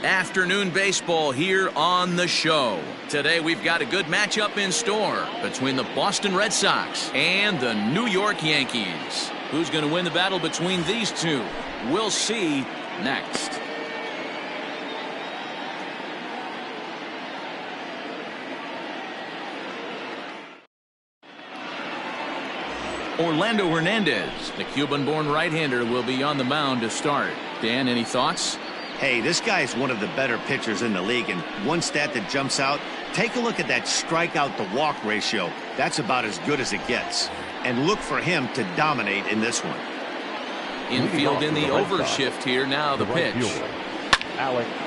Afternoon baseball here on the show. Today we've got a good matchup in store between the Boston Red Sox and the New York Yankees. Who's going to win the battle between these two? We'll see next. Orlando Hernandez, the Cuban-born right-hander, will be on the mound to start. Dan, any thoughts? Hey, this guy is one of the better pitchers in the league, and one stat that jumps out, take a look at that strikeout to walk ratio. That's about as good as it gets. And look for him to dominate in this one. Infield in the overshift here. Now the pitch.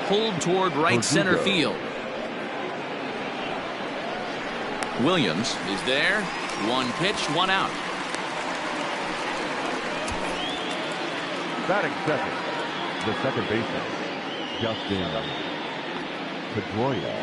Pulled toward right center field. Williams is there. One pitch, one out. Batting second, the second baseman, Dustin Pedroia.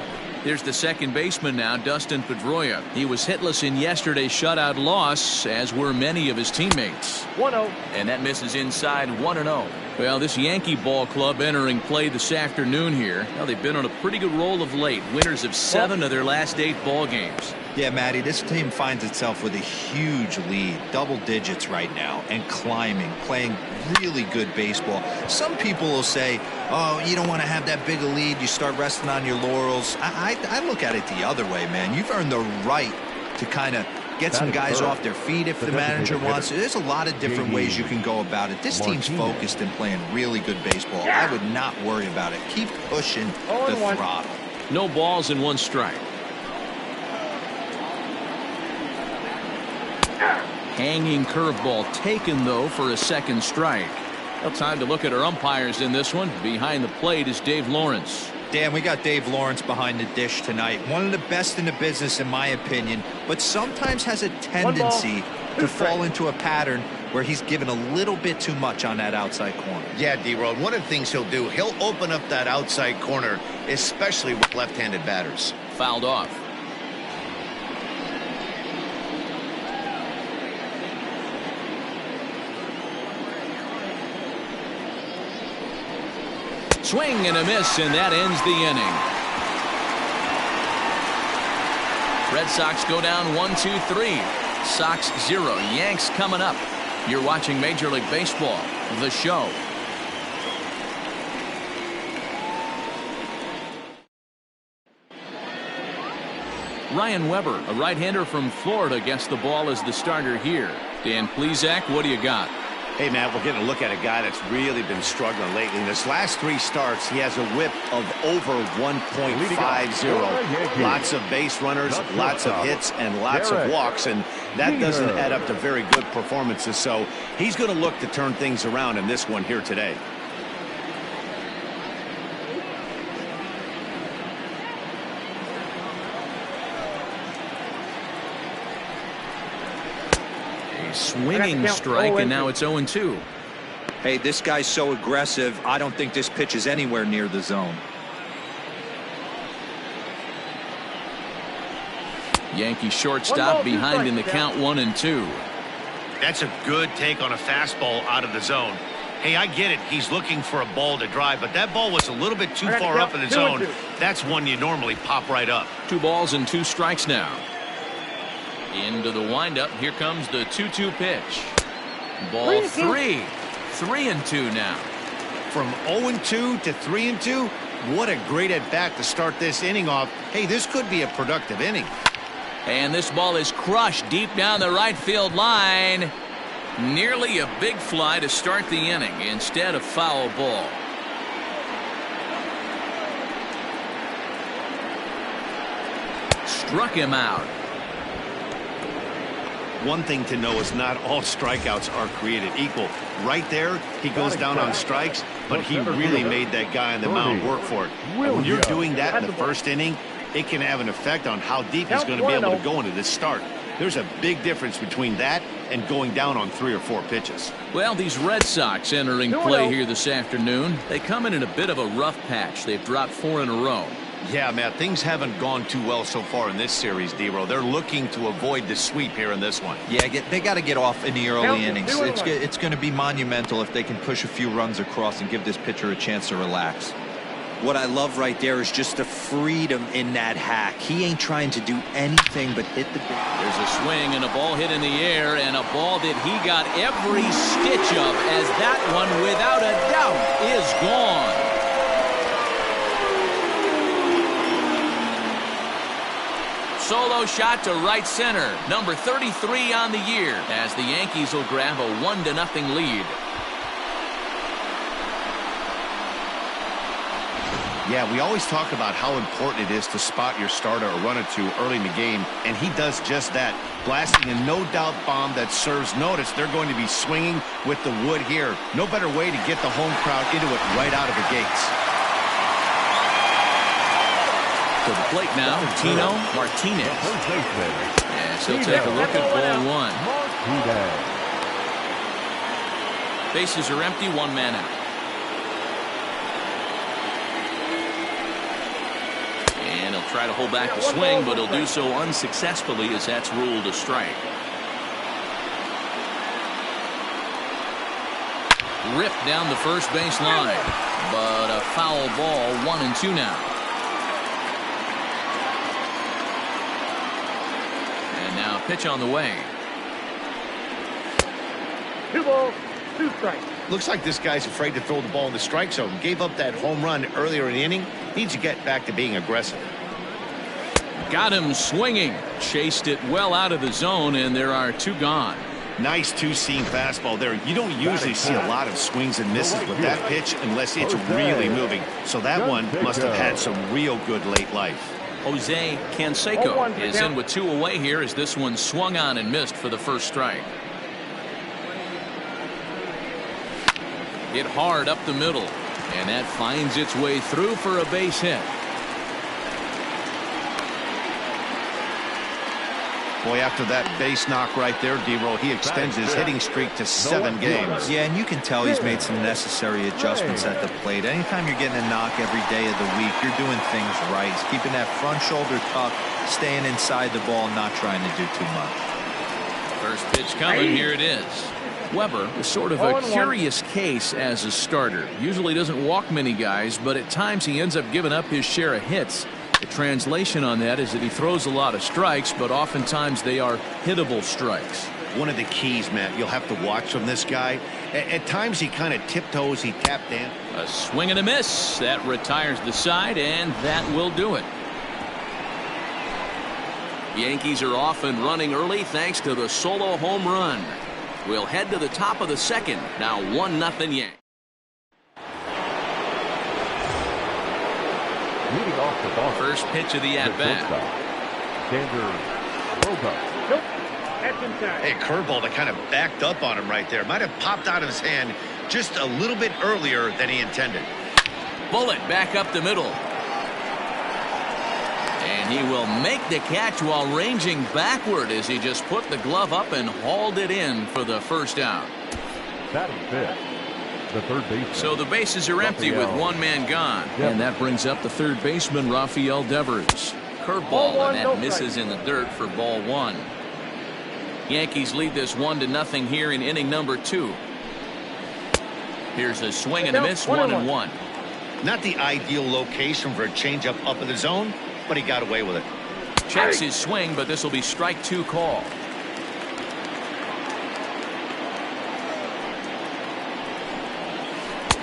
There's the second baseman now, Dustin Pedroia. He was hitless in yesterday's shutout loss, as were many of his teammates. 1-0. And that misses inside 1-0. Well, this Yankee ball club entering play this afternoon here. Well, they've been on a pretty good roll of late. Winners of 7 of their last 8 ball games. Yeah, Matty, this team finds itself with a huge lead, double digits right now, and climbing, playing really good baseball. Some people will say, oh, you don't want to have that big a lead, you start resting on your laurels. I look at it the other way, man. You've earned the right to kind of get some guys off their feet if the manager wants to. There's a lot of different ways you can go about it. This team's focused and playing really good baseball. I would not worry about it. Keep pushing the throttle. No balls and 1 strike. Hanging curveball taken, though, for a second strike. Well, time to look at our umpires in this one. Behind the plate is Dave Lawrence. Dan, we got Dave Lawrence behind the dish tonight. One of the best in the business, in my opinion, but sometimes has a tendency to fall into a pattern where he's given a little bit too much on that outside corner. Yeah, D-Road, one of the things he'll do, he'll open up that outside corner, especially with left-handed batters. Fouled off. Swing and a miss, and that ends the inning. Red Sox go down 1-2-3. Sox 0. Yanks coming up. You're watching Major League Baseball, the show. Ryan Weber, a right-hander from Florida, gets the ball as the starter here. Dan Plesac, what do you got? Hey, Matt, we're getting a look at a guy that's really been struggling lately. In his last 3 starts, he has a whip of over 1.50. Lots of base runners, lots of hits, and lots of walks, and that doesn't add up to very good performances. So he's going to look to turn things around in this one here today. Swinging strike, and now it's 0-2. Hey, this guy's so aggressive, I don't think this pitch is anywhere near the zone. Yankee shortstop behind in the count 1-2. That's a good take on a fastball out of the zone. Hey, I get it. He's looking for a ball to drive, but that ball was a little bit too far up in the zone. That's one you normally pop right up. 2 balls and 2 strikes now. Into the windup. Here comes the 2-2 pitch. Ball 3. 3-2 now. From 0-2 to 3-2. What a great at bat to start this inning off. Hey, this could be a productive inning. And this ball is crushed deep down the right field line. Nearly a big fly to start the inning. Instead, a foul ball. Struck him out. One thing to know is not all strikeouts are created equal. Right there, he goes down on strikes, but he really made that guy on the mound work for it. And when you're doing that in the first inning, it can have an effect on how deep he's going to be able to go into this start. There's a big difference between that and going down on 3 or 4 pitches. Well, these Red Sox entering play here this afternoon. They come in a bit of a rough patch. They've dropped 4 in a row. Yeah, Matt, things haven't gone too well so far in this series, D-Row. They're looking to avoid the sweep here in this one. Yeah, they got to get off in the early innings. It's going to be monumental if they can push a few runs across and give this pitcher a chance to relax. What I love right there is just the freedom in that hack. He ain't trying to do anything but hit the ball. There's a swing and a ball hit in the air, and a ball that he got every stitch of, as that one, without a doubt, is gone. Solo shot to right center. Number 33 on the year, as the Yankees will grab a 1-0 lead. Yeah, we always talk about how important it is to spot your starter or run it to early in the game, and he does just that, blasting a no-doubt bomb that serves notice. They're going to be swinging with the wood here. No better way to get the home crowd into it right out of the gates. To the plate now, Tino Martinez. Yes, he'll take a look at ball one. Bases are empty, one man out. And he'll try to hold back the swing, but he'll do so unsuccessfully, as that's ruled a strike. Ripped down the first base line, but a foul ball, 1-2 now. And now pitch on the way. 2 balls, 2 strikes. Looks like this guy's afraid to throw the ball in the strike zone. Gave up that home run earlier in the inning. Needs to get back to being aggressive. Got him swinging. Chased it well out of the zone, and there are 2 gone. Nice two-seam fastball there. You don't usually see a lot of swings and misses with that pitch unless it's really moving. So that one must have had some real good late life. Jose Canseco is in with 2 away here, as this one swung on and missed for the first strike. Hit hard up the middle, and that finds its way through for a base hit. Boy, after that base knock right there, D-Roll, he extends his hitting streak to 7 games. Yeah, and you can tell he's made some necessary adjustments at the plate. Anytime you're getting a knock every day of the week, you're doing things right. He's keeping that front shoulder tucked, staying inside the ball, not trying to do too much. First pitch coming, here it is. Weber is sort of a curious case as a starter. Usually doesn't walk many guys, but at times he ends up giving up his share of hits. The translation on that is that he throws a lot of strikes, but oftentimes they are hittable strikes. One of the keys, Matt, you'll have to watch from this guy. At times he kind of tiptoes, he tapped in. A swing and a miss. That retires the side, and that will do it. Yankees are off and running early thanks to the solo home run. We'll head to the top of the second. Now 1-0 Yankees. Leading off the ball. First pitch of the at-bat. Nope. That's inside. Hey, curveball that kind of backed up on him right there. Might have popped out of his hand just a little bit earlier than he intended. Bullet back up the middle. And he will make the catch while ranging backward as he just put the glove up and hauled it in for the first out. Batting fifth, the third baseman. So the bases are empty with 1 man gone. And that brings up the third baseman, Rafael Devers. Curveball, and that misses in the dirt for ball 1. Yankees lead this 1-0 here in inning number 2. Here's a swing and a miss, 1-1. Not the ideal location for a changeup up in the zone, but he got away with it. Checks his swing, but this will be strike 2 call.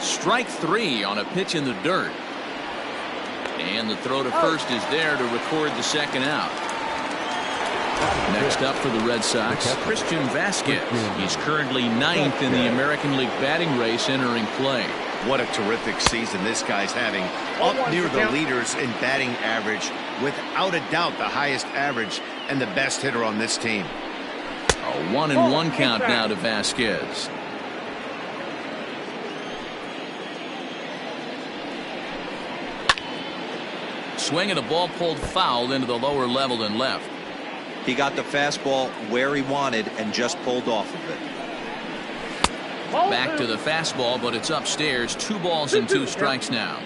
Strike 3 on a pitch in the dirt. And the throw to first is there to record the second out. Next up for the Red Sox, Christian Vasquez. He's currently 9th in the American League batting race entering play. What a terrific season this guy's having. Up near the leaders in batting average. Without a doubt the highest average and the best hitter on this team. A 1-1 count now to Vasquez. Swing and a ball pulled foul into the lower level and left. He got the fastball where he wanted and just pulled off of it. Back to the fastball, but it's upstairs. 2 balls and 2 strikes now.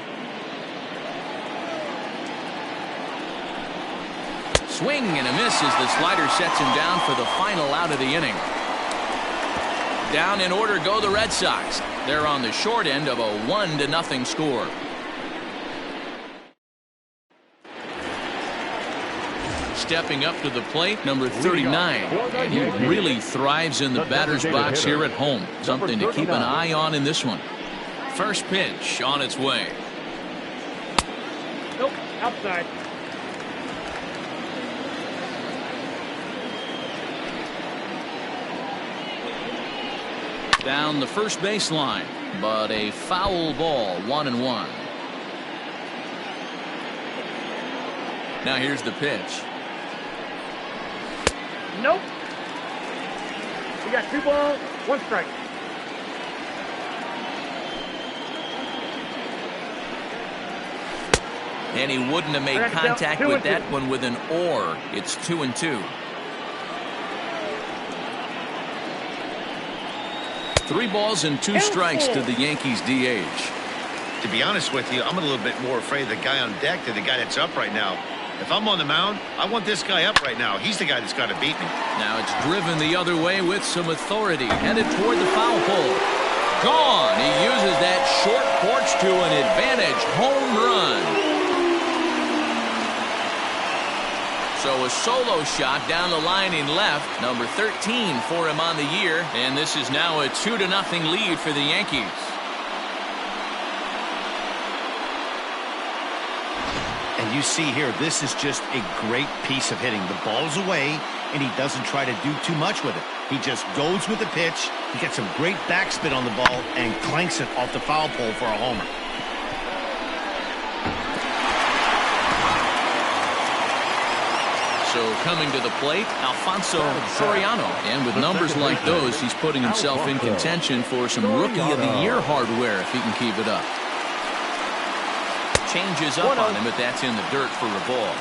Swing and a miss as the slider sets him down for the final out of the inning. Down in order go the Red Sox. They're on the short end of a 1-0 score. stepping up to the plate, number 39. And he really thrives in the batter's box here at home. Something to keep an eye on in this one. First pitch on its way. Nope, outside. Down the first baseline, but a foul ball, 1-1. Now here's the pitch. Nope. We got 2 balls, 1 strike. And he wouldn't have made contact with that one with an or. It's 2-2. 3 balls and 2 strikes to the Yankees DH. To be honest with you, I'm a little bit more afraid of the guy on deck than the guy that's up right now. If I'm on the mound, I want this guy up right now. He's the guy that's got to beat me. Now it's driven the other way with some authority. Headed toward the foul pole. Gone. He uses that short porch to an advantage home run. So a solo shot down the line in left. Number 13 for him on the year. And this is now a 2-0 lead for the Yankees. And you see here, this is just a great piece of hitting. The ball's away, and he doesn't try to do too much with it. He just goes with the pitch. He gets some great backspin on the ball and clanks it off the foul pole for a homer. So coming to the plate, Alfonso Soriano. And with numbers like those, he's putting himself in contention for some Rookie of the Year hardware if he can keep it up. Changes up on him, but that's in the dirt for a ball.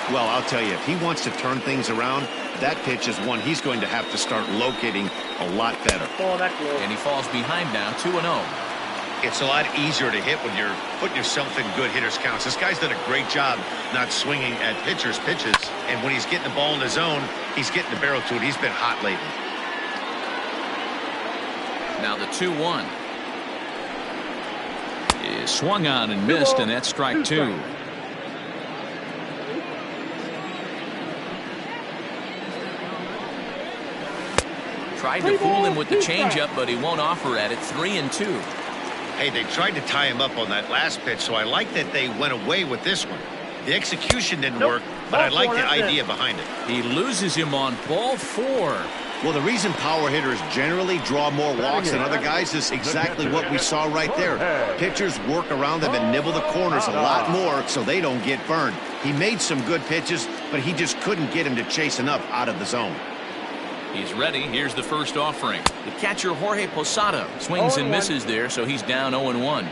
Well, I'll tell you, if he wants to turn things around, that pitch is one he's going to have to start locating a lot better. And he falls behind now, 2-0. It's a lot easier to hit when you're putting yourself in good hitters counts. This guy's done a great job not swinging at pitchers' pitches. And when he's getting the ball in the zone, he's getting the barrel to it. He's been hot lately. Now the 2-1. Is swung on and missed, and that's strike 2. Tried to fool him with the changeup, but he won't offer at it. 3-2. Hey, they tried to tie him up on that last pitch, so I like that they went away with this one. The execution didn't work, but I like the idea behind it. He loses him on ball 4. Well, the reason power hitters generally draw more walks than other guys is exactly what we saw right there. Pitchers work around them and nibble the corners a lot more so they don't get burned. He made some good pitches, but he just couldn't get him to chase enough out of the zone. He's ready. Here's the first offering. The catcher, Jorge Posada, swings and misses there, so he's down 0-1.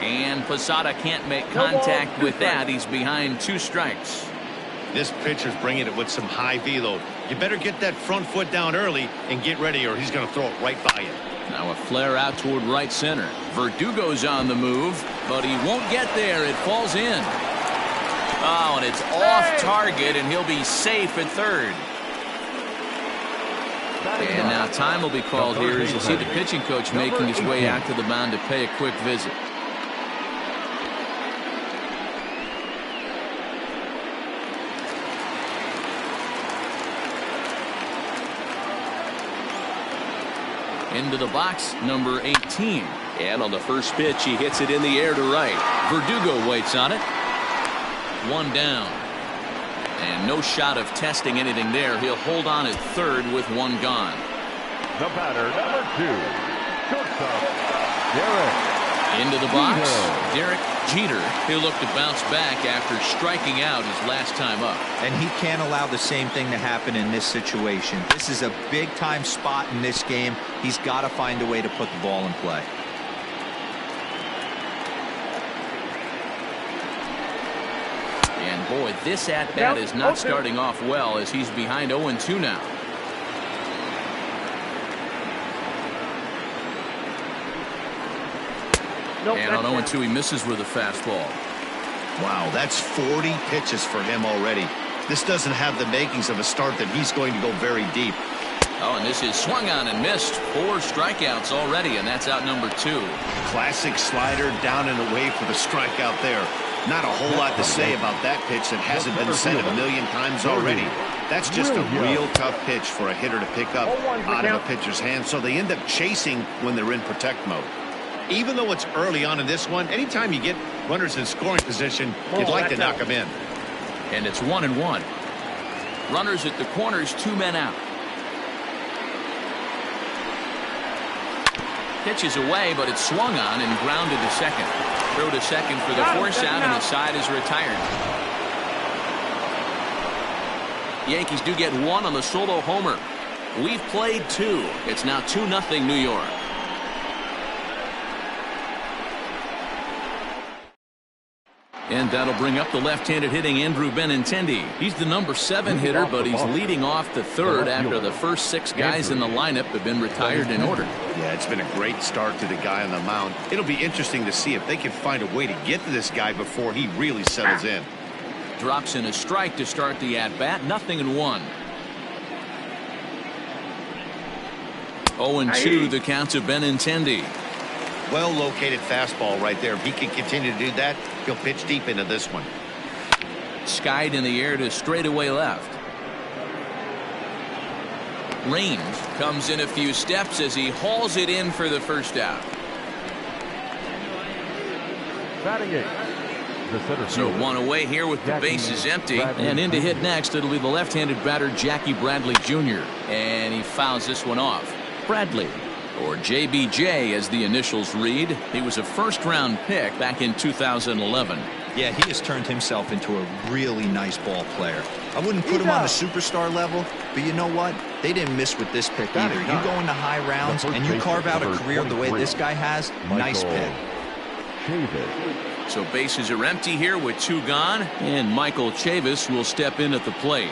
And Posada can't make contact with that. He's behind 2 strikes. This pitcher's bringing it with some high velo. You better get that front foot down early and get ready, or he's going to throw it right by you. Now a flare out toward right center. Verdugo's on the move, but he won't get there. It falls in. Oh, and it's off target, and he'll be safe at third. And now time will be called here as you see the pitching coach making his way out to the mound to pay a quick visit. Into the box, number 18. And on the first pitch, he hits it in the air to right. Verdugo waits on it. 1 down. And no shot of testing anything there. He'll hold on at third with 1 gone. The batter, number 2, shortstop, Derek. Into the box, Derek Jeter. He'll look to bounce back after striking out his last time up. And he can't allow the same thing to happen in this situation. This is a big-time spot in this game. He's got to find a way to put the ball in play. And boy, this at-bat is not starting off well as he's behind 0-2 now. And on 0-2, he misses with a fastball. Wow, that's 40 pitches for him already. This doesn't have the makings of a start that he's going to go very deep. Oh, and this is swung on and missed. 4 strikeouts already, and that's out number 2. Classic slider down and away for the strikeout there. Not a whole lot to say about that pitch that hasn't been said a million times already. That's just a real tough pitch for a hitter to pick up out of a pitcher's hand, so they end up chasing when they're in protect mode. Even though it's early on in this one, anytime you get runners in scoring position, you'd like to knock them in. And it's 1-1. Runners at the corners, 2 men out. Pitch is away, but it's swung on and grounded to second. Throw to second for the force out, and the side is retired. Yankees do get 1 on the solo homer. We've played 2. It's now 2-0 New York. And that'll bring up the left-handed hitting Andrew Benintendi. He's the number 7 hitter, but he's leading off the third after the first 6 guys in the lineup have been retired in order. Yeah, it's been a great start to the guy on the mound. It'll be interesting to see if they can find a way to get to this guy before he really settles in. Drops in a strike to start the at-bat. 0-1. 0-2 the count to Benintendi. Well-located fastball right there. If he can continue to do that, he'll pitch deep into this one. Skied in the air to straightaway left. Range comes in a few steps as he hauls it in for the first out. Batting 8. So 1 away here with the bases empty. And in to hit next, it'll be the left-handed batter Jackie Bradley Jr. And he fouls this one off. Bradley, or JBJ as the initials read. He was a first-round pick back in 2011. Yeah, he has turned himself into a really nice ball player. I wouldn't put him on the superstar level, but you know what? They didn't miss with this pick either. You go into high rounds and you carve out a career the way this guy has, nice pick. So bases are empty here with 2 gone, and Michael Chavis will step in at the plate.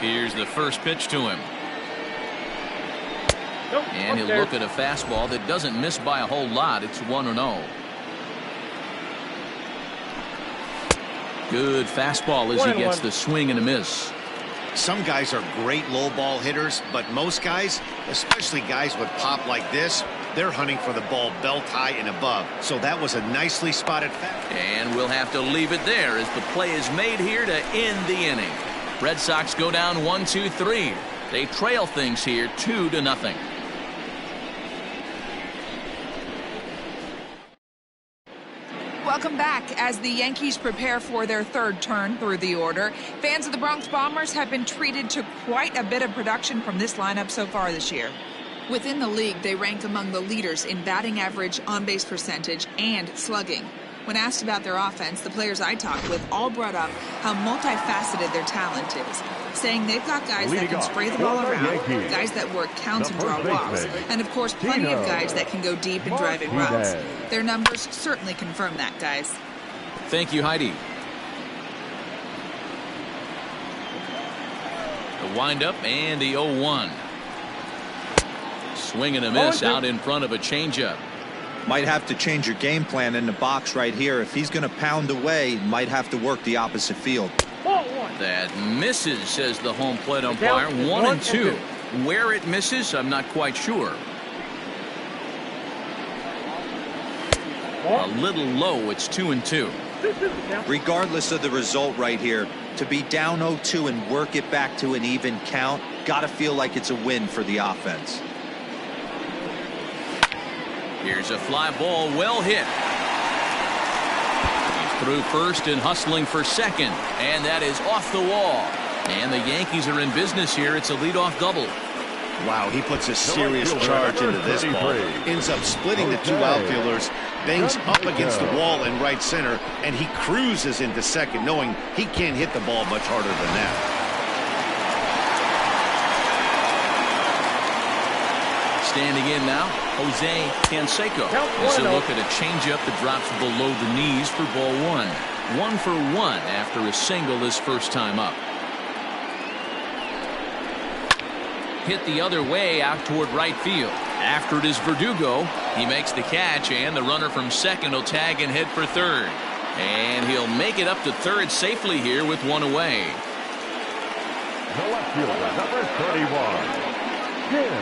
Here's the first pitch to him. And he'll look at a fastball that doesn't miss by a whole lot. It's 1-0. Good fastball as he gets the swing and a miss. Some guys are great low ball hitters, but most guys, especially guys with pop like this, they're hunting for the ball belt high and above. So that was a nicely spotted fastball. And we'll have to leave it there as the play is made here to end the inning. Red Sox go down 1-2-3. They trail things here 2-0. Welcome back. As the Yankees prepare for their third turn through the order, fans of the Bronx Bombers have been treated to quite a bit of production from this lineup so far this year. Within the league, they rank among the leaders in batting average, on-base percentage, and slugging. When asked about their offense, the players I talked with all brought up how multifaceted their talent is, saying they've got guys that can spray the ball around, guys that work counts and draw walks, and of course plenty of guys that can go deep and drive in runs. Their numbers certainly confirm that, guys. Thank you, Heidi. The windup and the 0-1. Swing and a miss out in front of a changeup. Might have to change your game plan in the box right here. If he's going to pound away, might have to work the opposite field. That misses, says the home plate umpire. 1-2. Where it misses, I'm not quite sure. A little low. It's 2-2. Regardless of the result right here, to be down 0-2 and work it back to an even count, got to feel like it's a win for the offense. Here's a fly ball, well hit. He's through first and hustling for second, and that is off the wall. And the Yankees are in business here. It's a leadoff double. Wow, he puts a serious charge into this ball. Ends up splitting the 2 outfielders, bangs up against the wall in right center, and he cruises into second, knowing he can't hit the ball much harder than that. Standing in now, Jose Canseco. This will look at a changeup that drops below the knees for ball 1. 1 for 1 after a single his first time up. Hit the other way out toward right field. After it is Verdugo. He makes the catch, and the runner from second will tag and head for third. And he'll make it up to third safely here with 1 away. The left fielder, number 31, Tim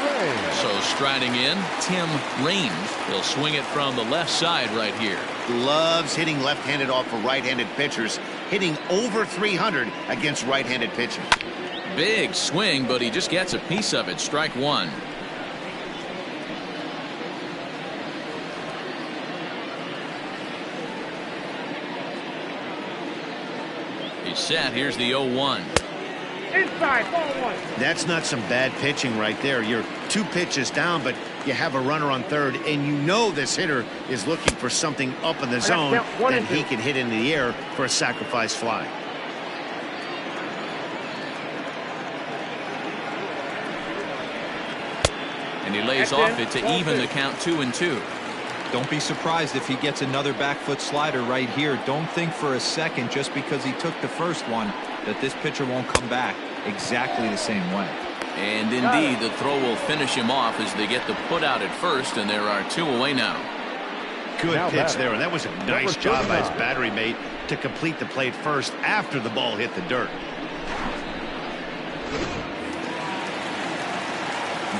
Raines. So striding in, Tim Raines. He'll swing it from the left side right here. Loves hitting left-handed off of right-handed pitchers, hitting over 300 against right-handed pitching. Big swing, but he just gets a piece of it. Strike one. He's set. Here's the 0-1. Inside, ball one. That's not some bad pitching right there. You're 2 pitches down, but you have a runner on third, and you know this hitter is looking for something up in the zone that he can hit into the air for a sacrifice fly. And he lays off it to even the count 2-2. Don't be surprised if he gets another back foot slider right here. Don't think for a second, just because he took the first one, that this pitcher won't come back exactly the same way. And indeed, the throw will finish him off as they get the put out at first, and there are 2 away now. Good Now pitch batting, there, and that was a nice number job by his 39. battery mate to complete the plate first after the ball hit the dirt.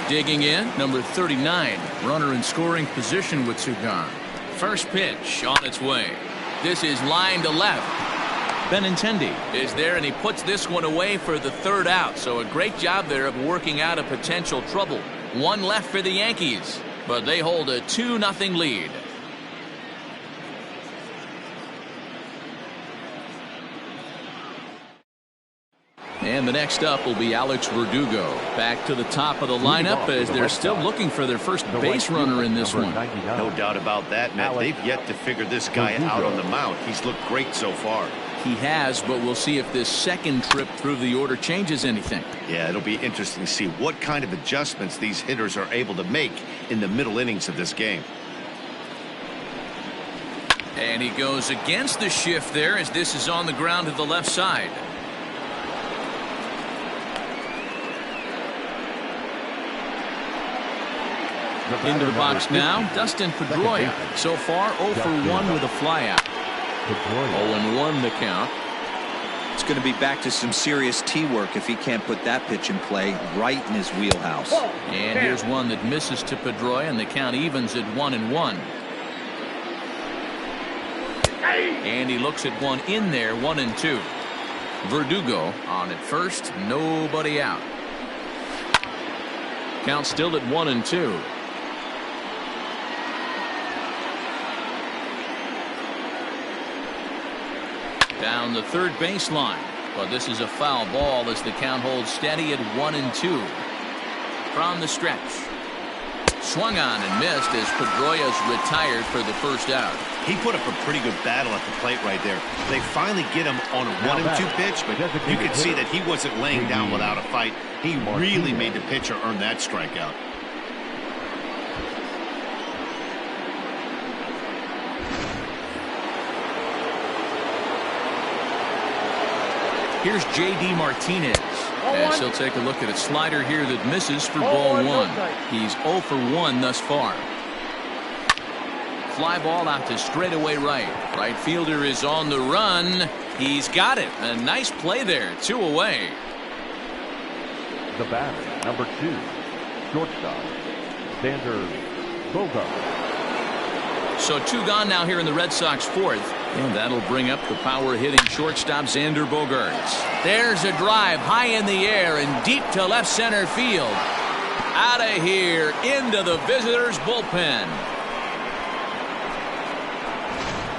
Digging in, number 39, runner in scoring position with 2 gone. First pitch on its way. This is line to left. Benintendi is there, and he puts this one away for the 3rd out. So a great job there of working out a potential trouble. 1 left for the Yankees, but they hold a 2-0 lead. And the next up will be Alex Verdugo. Back to the top of the lineup as they're still looking for their first base runner in this one. No doubt about that, Matt. They've yet to figure this guy out on the mound. He's looked great so far. He has, but we'll see if this second trip through the order changes anything. Yeah, it'll be interesting to see what kind of adjustments these hitters are able to make in the middle innings of this game. And he goes against the shift there as this is on the ground to the left side. Into the box now, Dustin Pedroia. So far, 0 for 1 with a flyout. 0-1 the count. It's going to be back to some serious tee work if he can't put that pitch in play right in his wheelhouse. And here's one that misses to Pedroia, and the count evens at 1-1. And he looks at one in there, 1-2. Verdugo on at first, nobody out. Count still at 1-2. Down the third baseline, but this is a foul ball as the count holds steady at 1-2. From the stretch, swung on and missed as Pedroia's retired for the first out. He put up a pretty good battle at the plate right there. They finally get him on a 1-2 pitch, but you could see that he wasn't laying down without a fight. He really made the pitcher earn that strikeout. Here's J.D. Martinez as he'll take a look at a slider here that misses for ball 1. He's 0 for 1 thus far. Fly ball out to straightaway right. Right fielder is on the run. He's got it. A nice play there. 2 away. The batter, number 2, shortstop, Xander Bogaerts. So 2 gone now here in the Red Sox 4th. And that'll bring up the power-hitting shortstop Xander Bogaerts. There's a drive high in the air and deep to left center field. Out of here into the visitors' bullpen.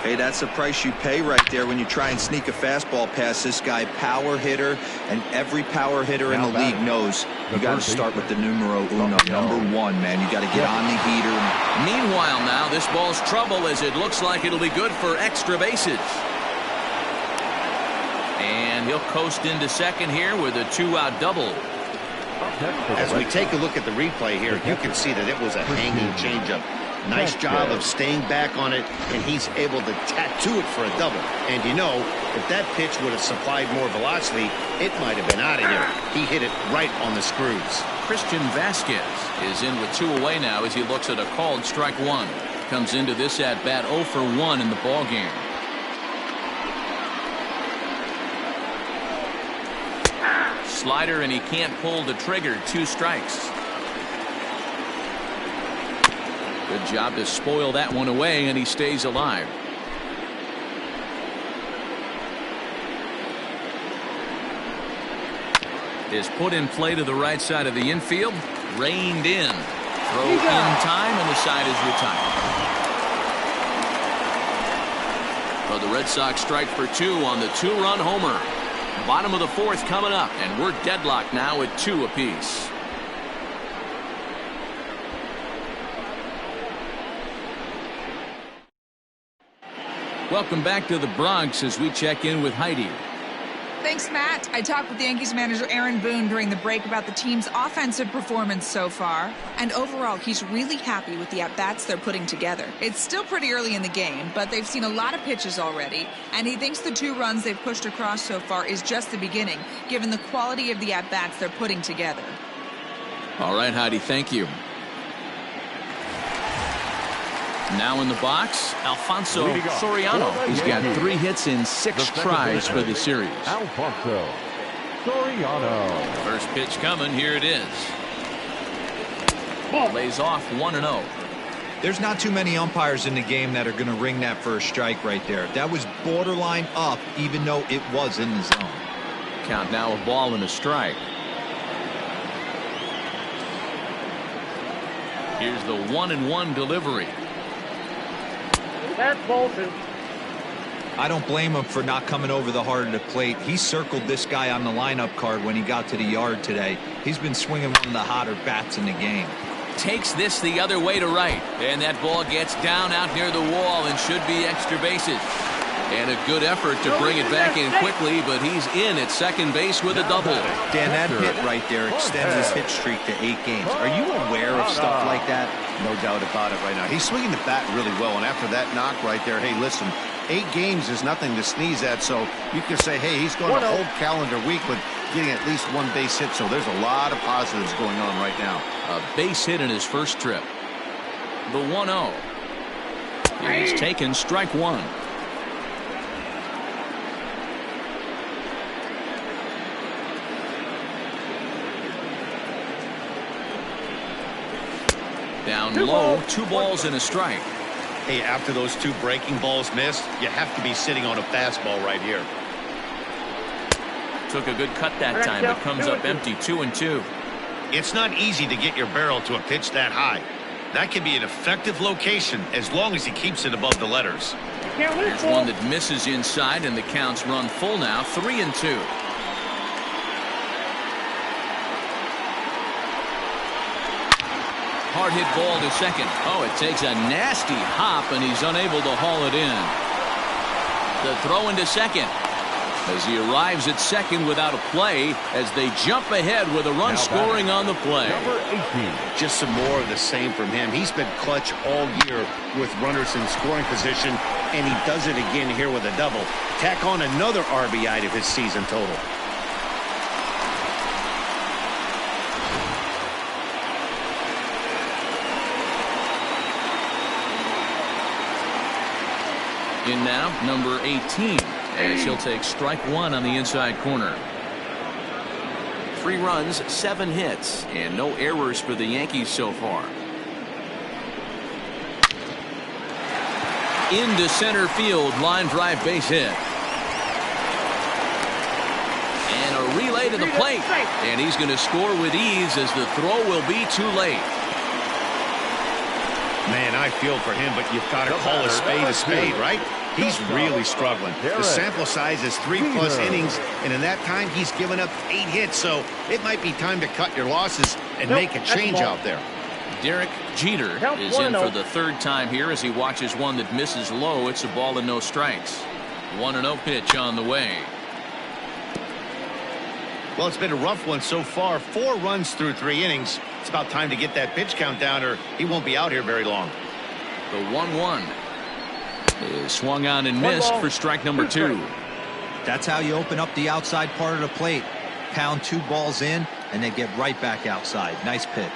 Hey, that's the price you pay right there when you try and sneak a fastball past this guy. Power hitter, and every power hitter in the league knows you got to start with the numero uno, number 1, man. You got to get on the heater. Meanwhile, now this ball's trouble as it looks like it'll be good for extra bases. And he'll coast into second here with a 2-out double. As we take a look at the replay here, you can see that it was a hanging changeup. Nice job of staying back on it, and he's able to tattoo it for a double. And you know, if that pitch would have supplied more velocity, it might have been out of here. He hit it right on the screws. Christian Vasquez is in with 2 away now as he looks at a called strike 1. Comes into this at bat 0 for 1 in the ball game. slider, and he can't pull the trigger. 2 strikes. Good job to spoil that one away, and he stays alive. Is put in play to the right side of the infield. Reined in. Throw in time, and the side is retired. So the Red Sox strike for 2 on the 2-run homer. Bottom of the 4th coming up, and we're deadlocked now at 2 apiece. Welcome back to the Bronx as we check in with Heidi. Thanks, Matt. I talked with the Yankees manager Aaron Boone during the break about the team's offensive performance so far. And overall, he's really happy with the at-bats they're putting together. It's still pretty early in the game, but they've seen a lot of pitches already. And he thinks the 2 runs they've pushed across so far is just the beginning, given the quality of the at-bats they're putting together. All right, Heidi, thank you. Now in the box, Alfonso Soriano. He's got 3 hits in 6 tries for the series. Alfonso Soriano. First pitch coming. Here it is. Lays off 1-0. There's not too many umpires in the game that are going to ring that first strike right there. That was borderline up, even though it was in the zone. Count now, a ball and a strike. Here's the 1-1 delivery. That's Bolton. I don't blame him for not coming over the heart of the plate. He circled this guy on the lineup card when he got to the yard today. He's been swinging one of the hotter bats in the game. Takes this the other way to right, and that ball gets down out near the wall and should be extra bases. And a good effort to bring it back in quickly, but he's in at second base with a double. Dan, that hit right there extends his hit streak to 8 games. Are you aware of stuff like that? No doubt about it right now. He's swinging the bat really well, and after that knock right there, hey, listen, 8 games is nothing to sneeze at, so you can say, hey, he's going a whole calendar week with getting at least 1 base hit, so there's a lot of positives going on right now. A base hit in his first trip. The 1-0. He's taken strike 1. Down low, 2 balls and a strike. Hey, after those 2 breaking balls missed, you have to be sitting on a fastball right here. Took a good cut that time, but comes up empty. 2-2. It's not easy to get your barrel to a pitch that high. That can be an effective location as long as he keeps it above the letters. Here's one that misses inside, and the counts run full now. 3-2. Hard hit ball to second. Oh, it takes a nasty hop, and he's unable to haul it in. The throw into second as he arrives at second without a play as they jump ahead with a run scoring on the play. Number 18. Just some more of the same from him. He's been clutch all year with runners in scoring position, and he does it again here with a double. Tack on another RBI to his season total. In now, number 18, as he'll take strike 1 on the inside corner. 3 runs, 7 hits, and no errors for the Yankees so far. Into center field, line drive base hit. And a relay to the plate. And he's going to score with ease as the throw will be too late. Man, I feel for him, but you've got to call a spade, right? He's really struggling. The sample size is 3+ innings, and in that time, he's given up 8 hits, so it might be time to cut your losses and make a change out there. Derek Jeter is in for the 3rd time here as he watches one that misses low. It's a ball and no strikes. 1-0 pitch on the way. Well, it's been a rough one so far. 4 runs through 3 innings. It's about time to get that pitch count down, or he won't be out here very long. The 1-1 is swung on and missed for strike number 2. That's how you open up the outside part of the plate. Pound 2 balls in, and they get right back outside. Nice pitch.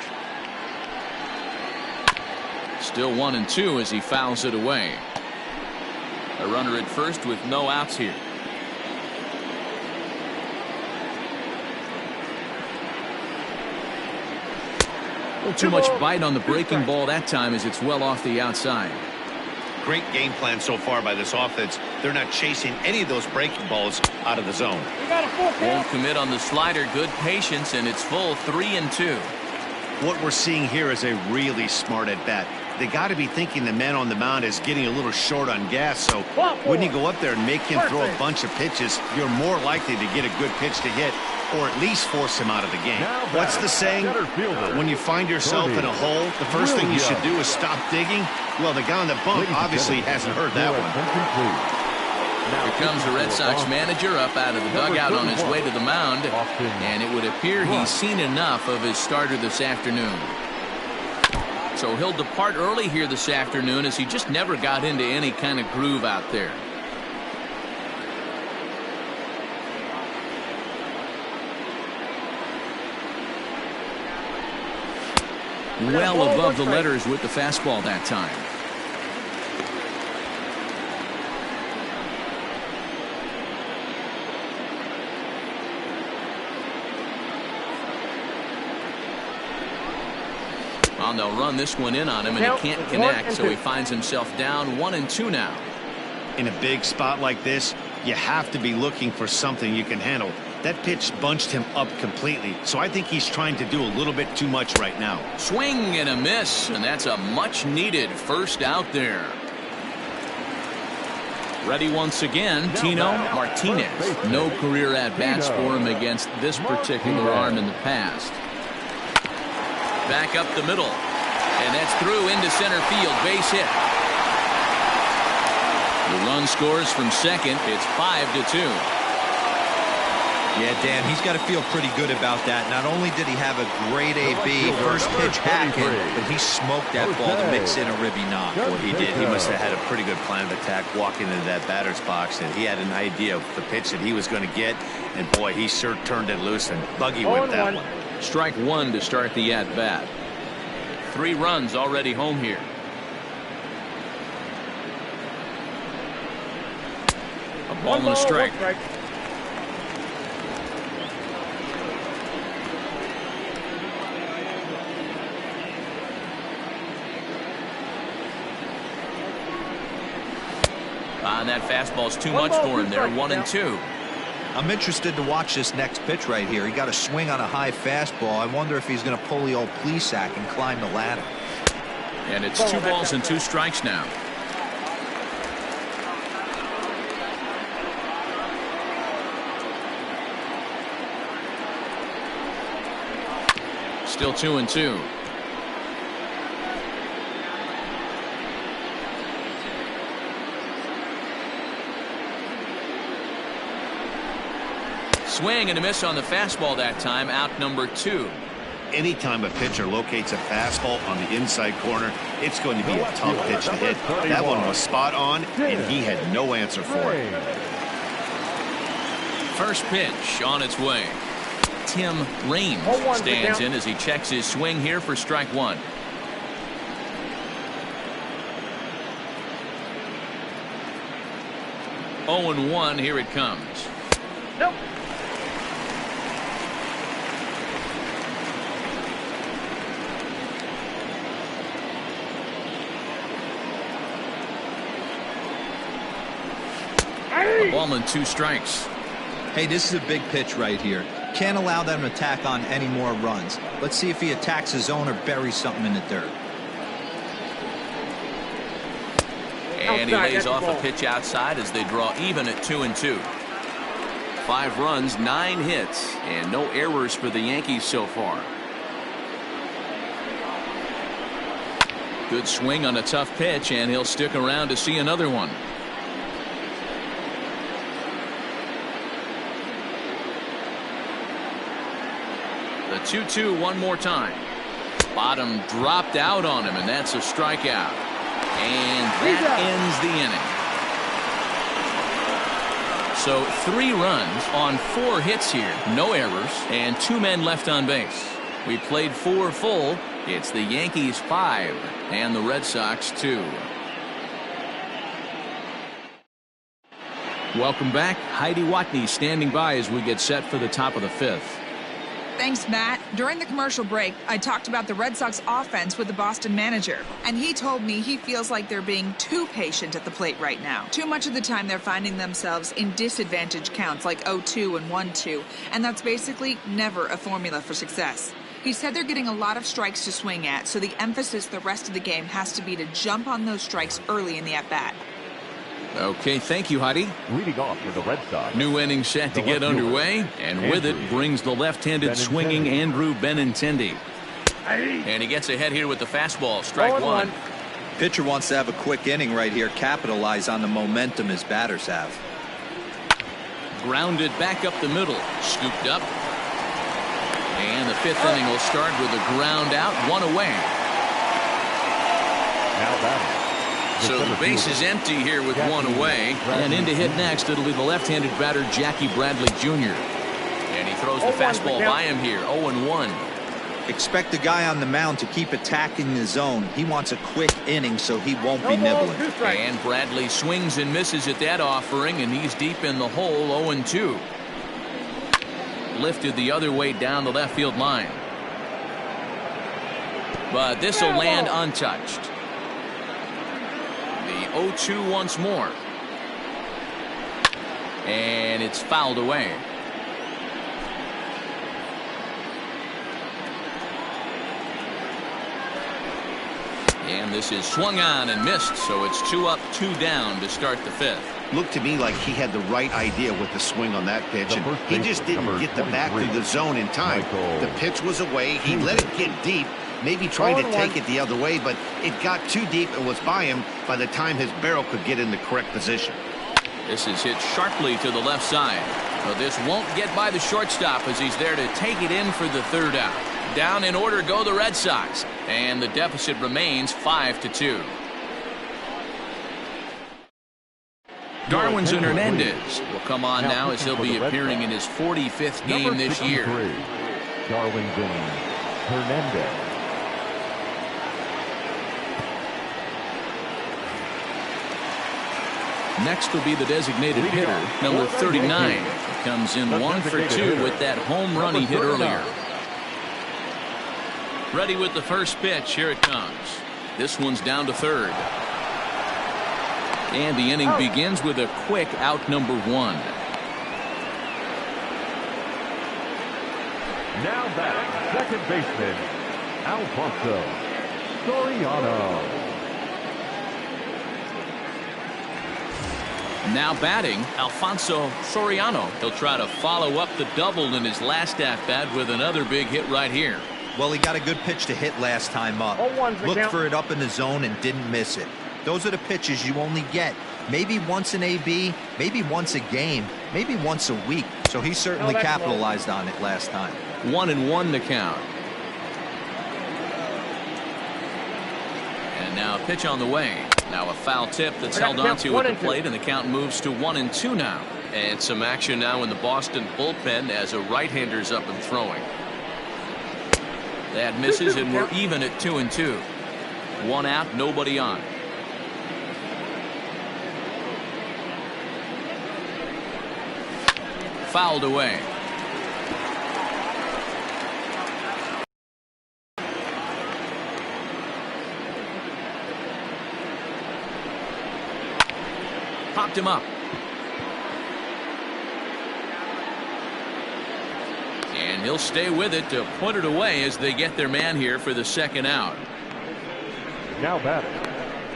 Still 1-2 as he fouls it away. A runner at first with no outs here. Too much bite on the breaking ball that time as it's well off the outside. Great game plan so far by this offense. They're not chasing any of those breaking balls out of the zone. Won't commit on the slider. Good patience, and it's full 3-2. What we're seeing here is a really smart at bat. They got to be thinking the man on the mound is getting a little short on gas, so when you go up there and make him throw a bunch of pitches, you're more likely to get a good pitch to hit or at least force him out of the game. What's the saying? When you find yourself in a hole, the first thing you should do is stop digging. Well, the guy on the bump obviously hasn't heard that one. Here comes the Red Sox manager up out of the dugout on his way to the mound, and it would appear he's seen enough of his starter this afternoon. So he'll depart early here this afternoon as he just never got into any kind of groove out there. Well above the letters with the fastball that time. Well, they'll run this one in on him, and he can't connect, so he finds himself down 1-2 now. In a big spot like this, you have to be looking for something you can handle. That pitch bunched him up completely, so I think he's trying to do a little bit too much right now. Swing and a miss, and that's a much-needed first out there. Ready once again, Tino Martinez. No career at-bats for him against this particular arm in the past. Back up the middle, and that's through into center field, base hit. The run scores from second. It's 5-2. Yeah, Dan, he's got to feel pretty good about that. Not only did he have a great AB, first pitch hacking, but he smoked that ball to mix in a ribby knock. Well, he did. He must have had a pretty good plan of attack walking into that batter's box, and he had an idea of the pitch that he was going to get, and boy, he sure turned it loose and buggy whipped that one. Strike one to start the at-bat. 3 runs already home here. A ball and a strike. And that fastball's too much for him there. 1-2. I'm interested to watch this next pitch right here. He got a swing on a high fastball. I wonder if he's going to pull the old Plesac and climb the ladder. And it's 2 balls and 2 strikes now. Still 2-2. Swing and a miss on the fastball that time, out number 2. Anytime a pitcher locates a fastball on the inside corner, it's going to be a tough pitch to hit. That one was spot on, and he had no answer for it. First pitch on its way. Tim Raines stands in as he checks his swing here for strike 1. Oh and 1, here it comes. Nope. A ball and 2 strikes. Hey, this is a big pitch right here. Can't allow them to tack on any more runs. Let's see if he attacks his zone or buries something in the dirt. And he lays off a pitch outside as they draw even at 2-2. 5 runs, 9 hits, and no errors for the Yankees so far. Good swing on a tough pitch, and he'll stick around to see another one. The 2-2 one more time. Bottom dropped out on him, and that's a strikeout. And that ends the inning. So 3 runs on 4 hits here, no errors, and 2 men left on base. We played 4 full. It's the Yankees 5 and the Red Sox 2. Welcome back. Heidi Watney standing by as we get set for the top of the 5th. Thanks, Matt. During the commercial break, I talked about the Red Sox offense with the Boston manager, and he told me he feels like they're being too patient at the plate right now. Too much of the time they're finding themselves in disadvantage counts like 0-2 and 1-2, and that's basically never a formula for success. He said they're getting a lot of strikes to swing at, so the emphasis the rest of the game has to be to jump on those strikes early in the at-bat. Okay, thank you, Heidi. Leading off for the Red Sox. New inning set to get underway, and with it brings the left-handed swinging Andrew Benintendi. And he gets ahead here with the fastball, strike one. Pitcher wants to have a quick inning right here, capitalize on the momentum his batters have. Grounded back up the middle, scooped up. And the fifth inning will start with a ground out, one away. Now batting. So the base is empty here with one away. And in to hit next, it'll be the left-handed batter, Jackie Bradley Jr. And he throws the fastball by him here, 0-1. Expect the guy on the mound to keep attacking the zone. He wants a quick inning so he won't be nibbling. And Bradley swings and misses at that offering, and he's deep in the hole, 0-2. Lifted the other way down the left field line. But this will land untouched. The 0-2 once more. And it's fouled away. And this is swung on and missed, so it's 2 up, 2 down to start the fifth. Looked to me like he had the right idea with the swing on that pitch, and he just didn't get the bat to the zone in time. The pitch was away. He let it get deep, maybe trying to take it the other way, but it got too deep and was by him by the time his barrel could get in the correct position. This is hit sharply to the left side. But this won't get by the shortstop as he's there to take it in for the third out. Down in order go the Red Sox, and the deficit remains 5-2. Darwinzon Hernandez will come on now as he'll be appearing in his 45th game this year. Darwinzon Hernandez. Next will be the designated hitter, number 39. He comes in 1 for 2 with that home run he hit earlier. Ready with the first pitch. Here it comes. This one's down to third. And the inning begins with a quick out, number 1. Now back, second baseman, Alfonso Soriano. Now batting, Alfonso Soriano. He'll try to follow up the double in his last at-bat with another big hit right here. Well, he got a good pitch to hit last time up. Looked for it up in the zone and didn't miss it. Those are the pitches you only get maybe once in AB, maybe once a game, maybe once a week. So he certainly capitalized on it last time. 1-1 to count. And now a pitch on the way. Now a foul tip that's held onto at the plate, and the count moves to 1-2 now. And some action now in the Boston bullpen as a right-hander's up and throwing. That misses, and we're even at 2-2. 1 out, nobody on. Fouled away. Popped him up. And he'll stay with it to put it away as they get their man here for the second out. Now batting,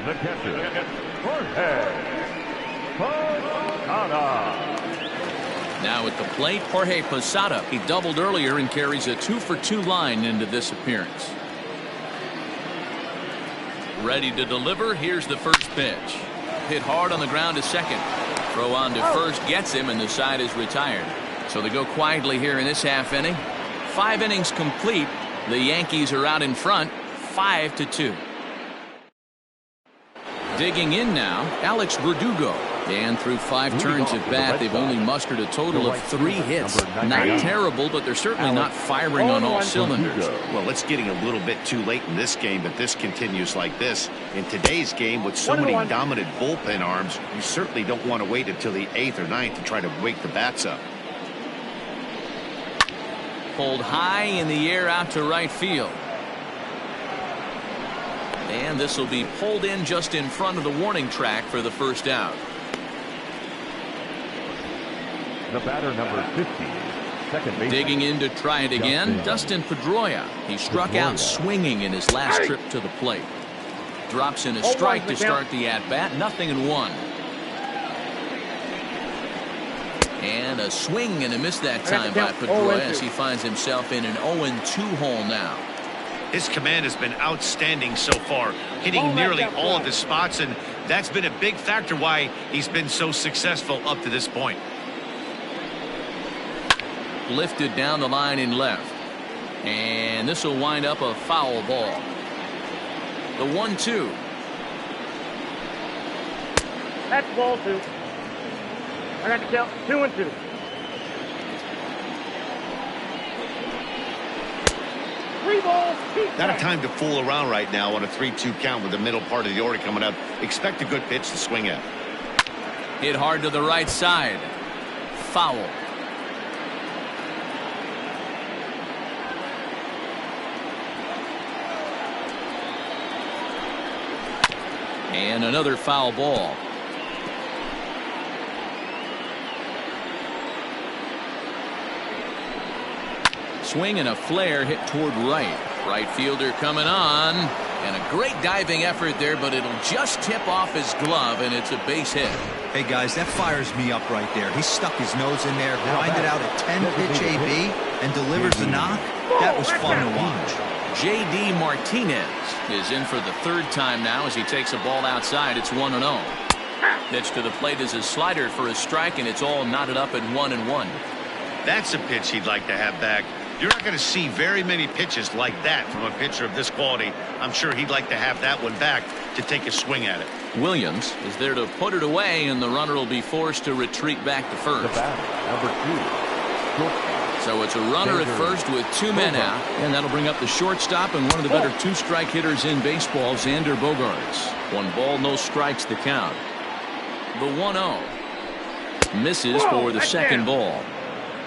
the catcher, Jorge Posada. Now at the plate, Jorge Posada. He doubled earlier and carries a 2-for-2 line into this appearance. Ready to deliver. Here's the first pitch. Hit hard on the ground to second. Throw on to first gets him, and the side is retired. So they go quietly here in this half inning. 5 innings complete. The Yankees are out in front, 5-2. Digging in now, Alex Verdugo. And through 5 turns at bat, they've only mustered a total of 3 hits. Not terrible, but they're certainly not firing on all cylinders. Well, it's getting a little bit too late in this game, but this continues like this. In today's game, with so many dominant bullpen arms, you certainly don't want to wait until the 8th or 9th to try to wake the bats up. pulled high in the air out to right field. And this will be pulled in just in front of the warning track for the first out. The batter, number 50, second baseman. Digging in to try it again, Dustin Pedroia. He struck out swinging in his last trip to the plate. Drops in a strike to start the at-bat. 0-1. And a swing and a miss that time by Pedroia as he finds himself in an 0-2 hole now. His command has been outstanding so far, hitting nearly all of his spots, and that's been a big factor why he's been so successful up to this point. Lifted down the line in left. And this will wind up a foul ball. The 1-2. That's ball 2. I got to count 2-2. Not a time to fool around right now on a 3-2 count with the middle part of the order coming up. Expect a good pitch to swing at. Hit hard to the right side. Foul. And another foul ball. Swing and a flare hit toward right. Right fielder coming on. And a great diving effort there, but it'll just tip off his glove, and it's a base hit. Hey, guys, that fires me up right there. He stuck his nose in there, grinded out a 10-pitch AB, and delivers the knock. That was fun to watch. J.D. Martinez is in for the third time now as he takes a ball outside. It's 1-0. Pitch to the plate is a slider for a strike, and it's all knotted up at 1-1. That's a pitch he'd like to have back. You're not going to see very many pitches like that from a pitcher of this quality. I'm sure he'd like to have that one back to take a swing at it. Williams is there to put it away, and the runner will be forced to retreat back to first. The batter, number 2. So it's a runner at first with 2 men out, and that'll bring up the shortstop and one of the better 2-strike hitters in baseball, Xander Bogaerts. 1 ball, no strikes the count. The 1-0 misses for the second ball.